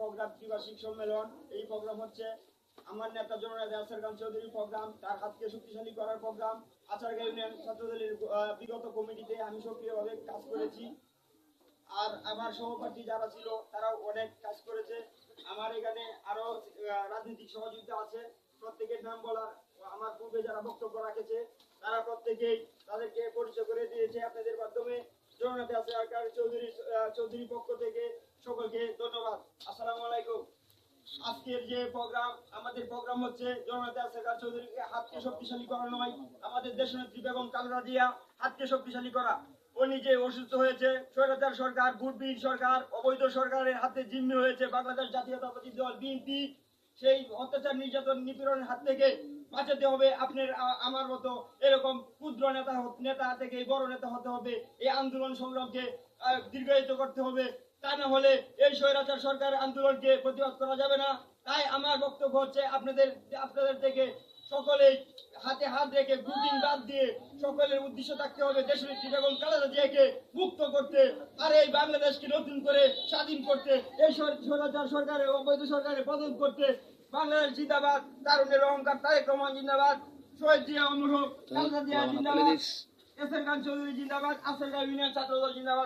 Programme ত্রিবার্ষিক সম্মেলন। এই programme হচ্ছে আমার নেতা জননেতা আসার খান চৌধুরীর প্রোগ্রাম, তার হাতকে শক্তিশালী করার প্রোগ্রাম। আচারগাঁও ইউনিয়ন ছাত্রদলের বিগত কমিটিতে আমি সক্রিয়ভাবে কাজ করেছি, আর আমার সহপাঠী যারা ছিল তারাও অনেক কাজ করেছে। আমার এখানে আরো রাজনৈতিক সহযোগিতা আছে, প্রত্যেকের নাম বলার আমার পূর্বে যারা বক্তব্য রাখেছে তারা প্রত্যেকেই তাদেরকে পরিচয় করে দিয়েছে আপনাদের মাধ্যমে। জননেতা আসার চৌধুরীর পক্ষ থেকে সকলকে ধন্যবাদ। আসসালামু আলাইকুম। আজকের যে প্রোগ্রাম, আমাদের প্রোগ্রাম হচ্ছে জননেতা আসার চৌধুরীকে হাতকে শক্তিশালী করা নয়, আমাদের দেশনেত্রী বেগম খালেদা জিয়া হাতকে শক্তিশালী করা। ও নিজে অসুস্থ হয়েছে, স্বৈরাচার সরকার, ভোটবিহীন সরকার, অবৈধ সরকারের হাতে জিম্মি হয়েছে বাংলাদেশ জাতীয়তাবাদী দল বিএনপি। সেই অত্যাচার, নির্যাতন, নিপীড়নের হাত থেকে বাঁচাতে হবে আপনার আমার মতো এরকম ক্ষুদ্র নেতা থেকে বড় নেতা হতে হবে। এই আন্দোলন সংগ্রামকে দীর্ঘায়িত করতে হবে, তা না হলে এই স্বৈরাচার সরকারের আন্দোলনকে প্রতিবাদ করা যাবে না। তাই আমার বক্তব্য হচ্ছে আপনাদের থেকে সকলেই হাতে হাত রেখে গ্রুপিং বাদ দিয়ে সকলের উদ্দেশ্য থাকতে হবে দেশনেত্রী বেগম খালেদা জিয়াকে মুক্ত করতে, আর এই বাংলাদেশকে নতুন করে স্বাধীন করতে, এই স্বৈরাচার সরকারের অবৈধ সরকারের পতন করতে। বাংলাদেশ জিন্দাবাদ, তারুণ্যের অহংকার তারেক রহমান জিন্দাবাদ, শহীদ জিয়া অমর হোক, খালেদা জিয়া জিন্দাবাদ, এসএন খান চৌধুরী জিন্দাবাদ, আসারগাঁও ইউনিয়ন ছাত্রদল জিন্দাবাদ।